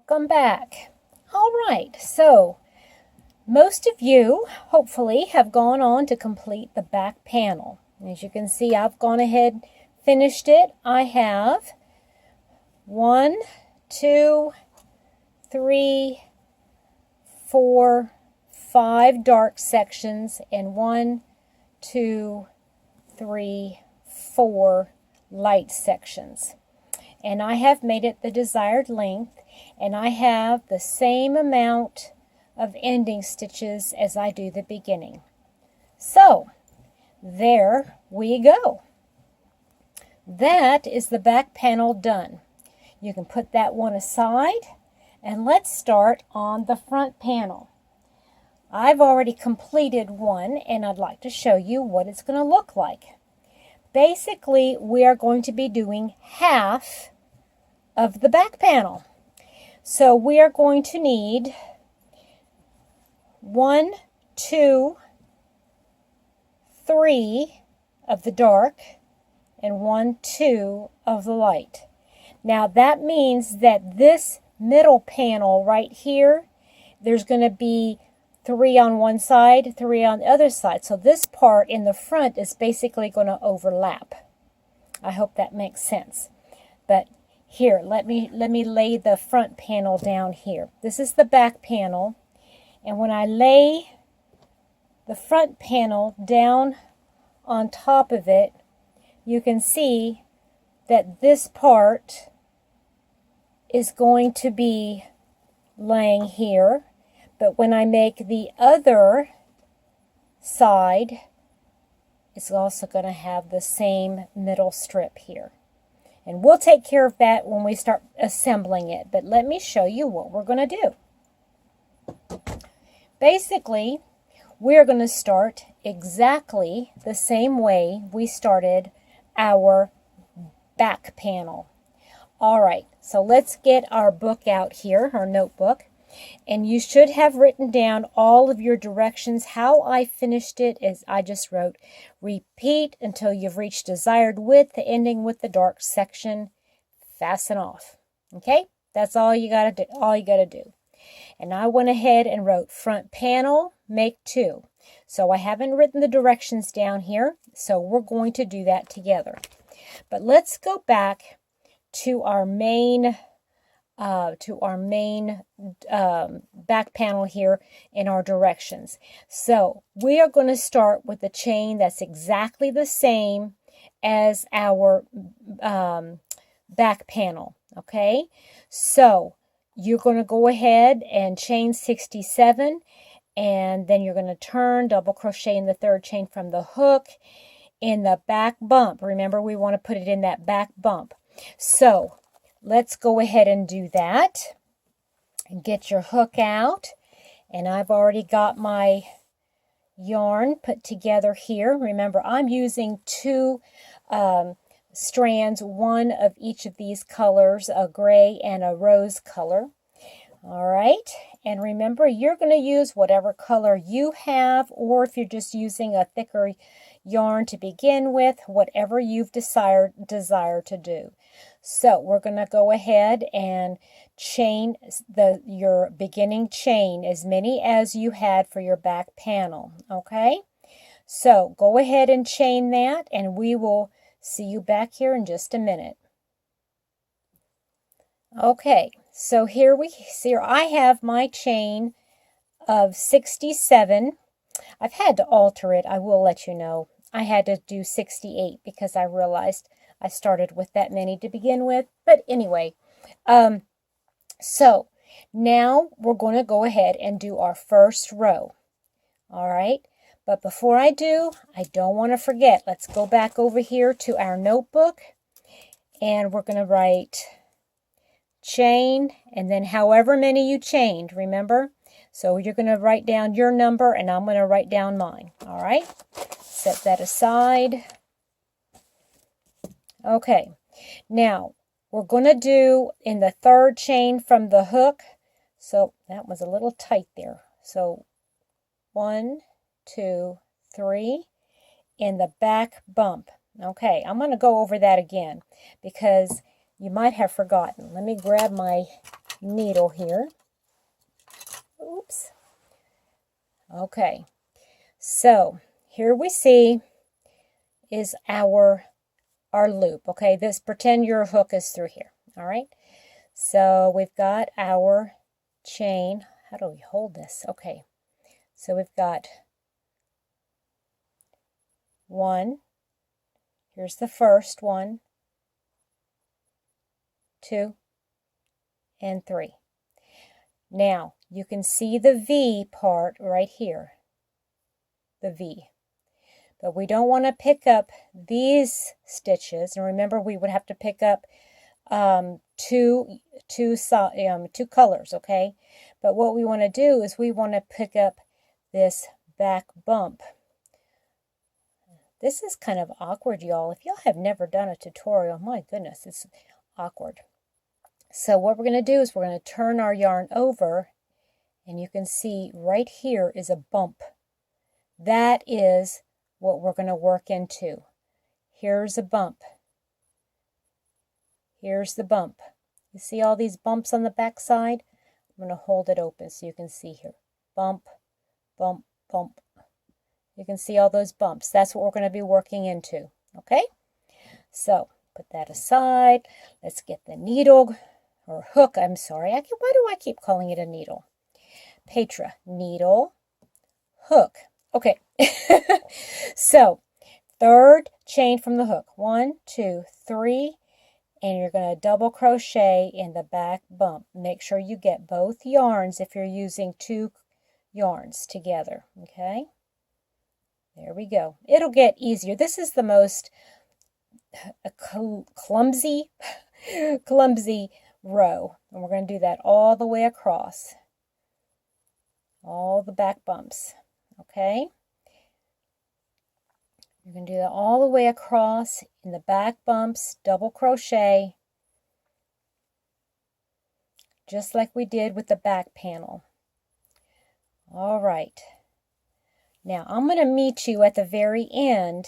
Welcome back. All right, so most of you hopefully have gone on to complete the back panel. As you can see, I've gone ahead, finished it. I have 1, 2, 3, 4, 5 dark sections and 1, 2, 3, 4 light sections. And I have made it the desired length, and I have the same amount of ending stitches as I do the beginning. So there we go. That is the back panel done. You can put that one aside, and let's start on the front panel. I've already completed one, and I'd like to show you what it's going to look like. Basically, we are going to be doing half of the back panel. So we are going to need 1, 2, 3 of the dark and 1, 2 of the light. Now that means that this middle panel right here, there's going to be 3 on one side, 3 on the other side. So this part in the front is basically going to overlap. I hope that makes sense. But here, let me lay the front panel down here. This is the back panel. And when I lay the front panel down on top of it, you can see that this part is going to be laying here. But when I make the other side, it's also going to have the same middle strip here. And we'll take care of that when we start assembling it. But let me show you what we're going to do. Basically, we're going to start exactly the same way we started our back panel. All right, so let's get our book out here, our notebook. And you should have written down all of your directions. How I finished it is I just wrote, repeat until you've reached desired width, ending with the dark section, fasten off. Okay, that's all you gotta do. And I went ahead and wrote front panel, make 2. So I haven't written the directions down here, so we're going to do that together. But let's go back to our main back panel here in our directions. So we are going to start with a chain that's exactly the same as our back panel. Okay, so you're going to go ahead and chain 67, and then you're going to turn, double crochet in the 3rd chain from the hook in the back bump. Remember, we want to put it in that back bump. So let's go ahead and do that. And get your hook out. And I've already got my yarn put together here. Remember, I'm using 2 strands, one of each of these colors, a gray and a rose color. All right. And remember, you're going to use whatever color you have, or if you're just using a thicker yarn to begin with, whatever you've desire to do. So we're going to go ahead and chain your beginning chain, as many as you had for your back panel. Okay, so go ahead and chain that, and we will see you back here in just a minute. Okay, so here I have my chain of 67. I've had to alter it, I will let you know. I had to do 68 because I realized I started with that many to begin with. But anyway, so now we're going to go ahead and do our first row. All right, but before I do, I don't want to forget. Let's go back over here to our notebook, and we're going to write chain, and then however many you chained, remember? So you're going to write down your number, and I'm going to write down mine. All right, set that aside. Okay, now we're going to do in the 3rd chain from the hook. So that was a little tight there. So 1, 2, 3 in the back bump. Okay, I'm going to go over that again because you might have forgotten. Let me grab my needle here. Oops. Okay, so here we see is our loop. Okay, this, pretend your hook is through here. All right, so we've got our chain. How do we hold this? Okay, so we've got 1, here's the first one, 2, and 3. Now you can see the V part right here, the V. But we don't want to pick up these stitches. And remember, we would have to pick up two colors, okay? But what we want to do is we want to pick up this back bump. This is kind of awkward, y'all. If y'all have never done a tutorial, my goodness, it's awkward. So what we're going to do is we're going to turn our yarn over, and you can see right here is a bump. That is what we're going to work into. Here's a bump. Here's the bump. You see all these bumps on the back side? I'm going to hold it open so you can see here. Bump, bump, bump. You can see all those bumps. That's what we're going to be working into. Okay? So, put that aside. Let's get the needle, or hook, I'm sorry. Why do I keep calling it a needle? Petra, needle, hook. Okay, so third chain from the hook. 1, 2, 3, and you're going to double crochet in the back bump. Make sure you get both yarns if you're using 2 yarns together. Okay, there we go. It'll get easier. This is the most clumsy row, and we're going to do that all the way across, all the back bumps. Okay, you're going to do that all the way across in the back bumps, double crochet, just like we did with the back panel. All right, now I'm going to meet you at the very end,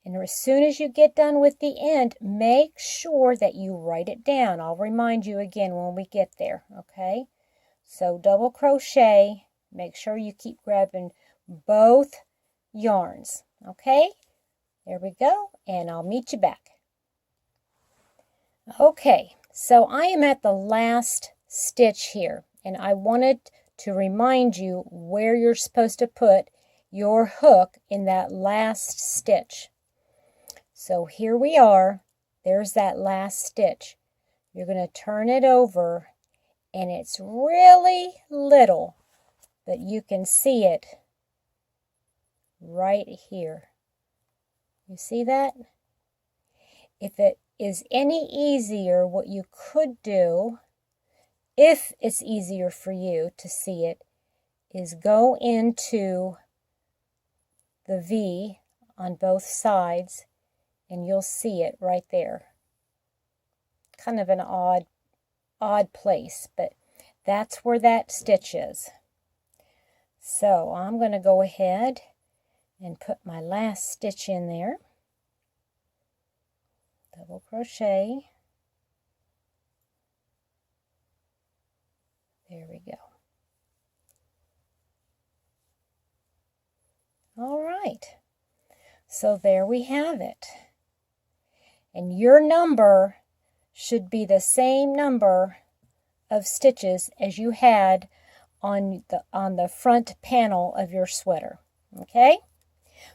and as soon as you get done with the end, make sure that you write it down. I'll remind you again when we get there, okay? So double crochet, make sure you keep grabbing both yarns, okay? There we go, and I'll meet you back. Okay, so I am at the last stitch here, and I wanted to remind you where you're supposed to put your hook in that last stitch. So here we are, there's that last stitch. You're going to turn it over, and it's really little, but you can see it right here. You see that? If it is any easier, what you could do, if it's easier for you to see it, is go into the V on both sides, and you'll see it right there. Kind of an odd place, but that's where that stitch is. So I'm going to go ahead and put my last stitch in there. Double crochet. There we go. All right. So there we have it. And your number should be the same number of stitches as you had on the front panel of your sweater. Okay?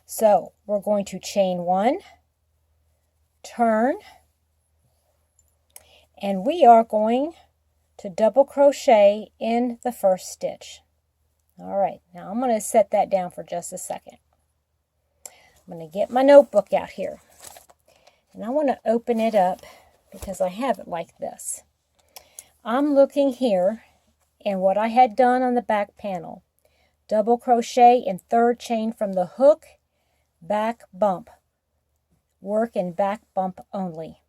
So we're going to chain 1, turn, and we are going to double crochet in the first stitch. All right, now I'm going to set that down for just a second. I'm going to get my notebook out here, and I want to open it up because I have it like this. I'm looking here, and what I had done on the back panel, double crochet in third chain from the hook, back bump, work in back bump only.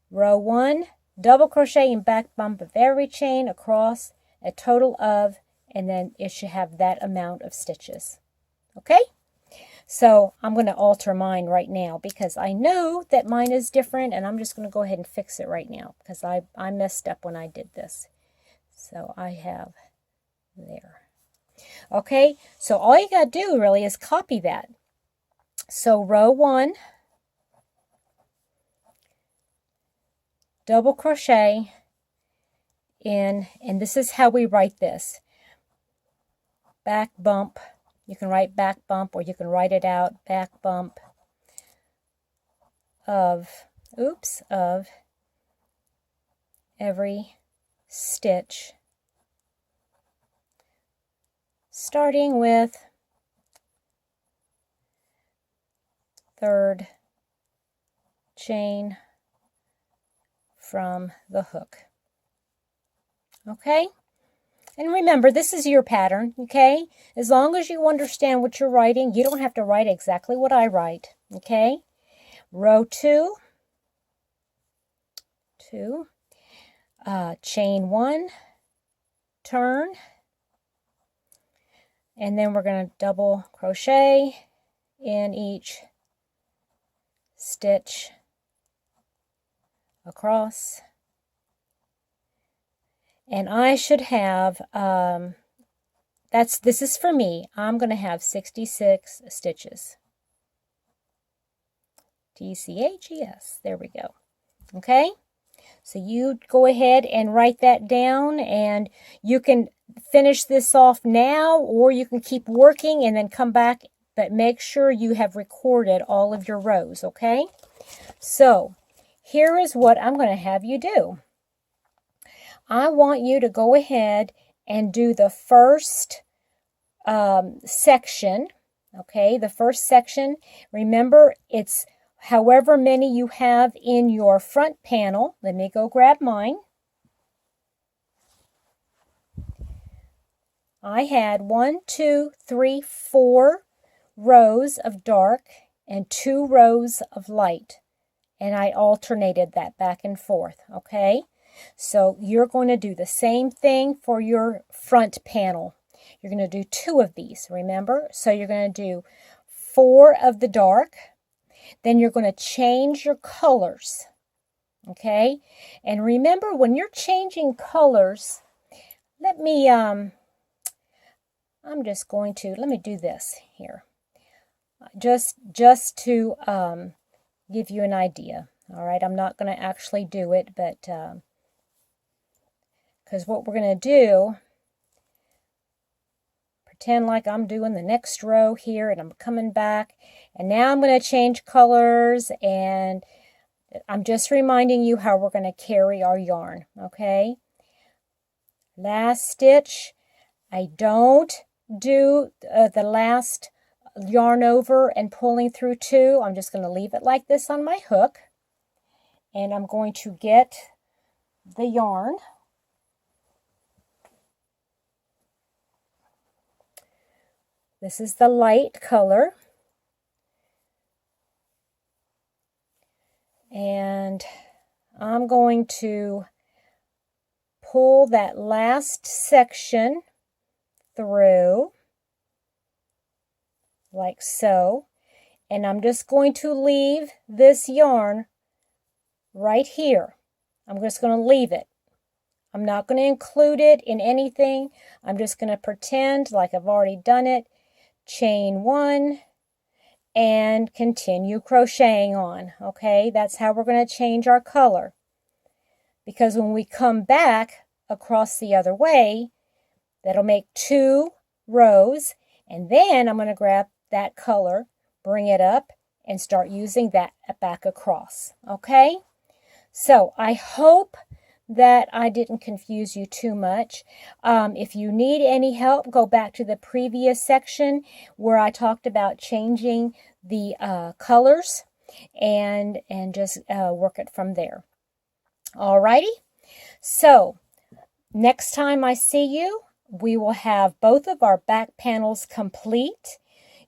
Row 1, double crochet in back bump of every chain across, a total of, and then it should have that amount of stitches. Okay? So I'm going to alter mine right now because I know that mine is different, and I'm just going to go ahead and fix it right now because I messed up when I did this. So I have there. Okay, so all you got to do really is copy that. So row 1, double crochet in, and this is how we write this. Back bump. You can write back bump, or you can write it out, back bump of every stitch, starting with 3rd chain from the hook. Okay? And remember, this is your pattern, okay? As long as you understand what you're writing, you don't have to write exactly what I write, okay? Row 2, chain 1, turn, and then we're going to double crochet in each stitch across. And I should have, this is for me, I'm going to have 66 stitches. TCHES, there we go. Okay, so you go ahead and write that down, and you can finish this off now, or you can keep working and then come back, but make sure you have recorded all of your rows, okay? So here is what I'm going to have you do. I want you to go ahead and do the first section, okay? The first section, remember, it's however many you have in your front panel. Let me go grab mine. I had 1, 2, 3, 4 rows of dark and 2 rows of light. And I alternated that back and forth, okay? So you're going to do the same thing for your front panel. You're going to do 2 of these, remember? So you're going to do 4 of the dark. Then you're going to change your colors, okay? And remember, when you're changing colors, let me do this here. Just to give you an idea, all right? I'm not going to actually do it, but because what we're going to do, pretend like I'm doing the next row here, and I'm coming back, and now I'm going to change colors, and I'm just reminding you how we're going to carry our yarn, okay? Last stitch, I don't do the last yarn over and pulling through 2. I'm just going to leave it like this on my hook, and I'm going to get the yarn. This is the light color. And I'm going to pull that last section through, like so. And I'm just going to leave this yarn right here. I'm just going to leave it. I'm not going to include it in anything. I'm just going to pretend like I've already done it. Chain 1 and continue crocheting on, okay? That's how we're going to change our color, because when we come back across the other way, that'll make 2 rows, and then I'm going to grab that color, bring it up, and start using that back across, okay? So I hope that I didn't confuse you too much. If you need any help, go back to the previous section where I talked about changing the colors and just work it from there. Alrighty, so next time I see you, we will have both of our back panels complete.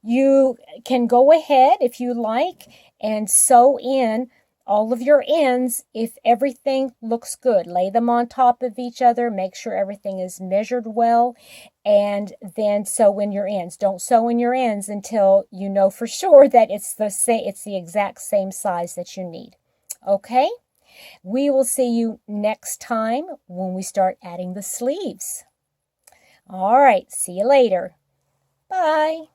You can go ahead, if you like, and sew in all of your ends if everything looks good. Lay them on top of each other. Make sure everything is measured well. And then sew in your ends. Don't sew in your ends until you know for sure that it's the exact same size that you need. Okay? We will see you next time when we start adding the sleeves. All right, see you later. Bye.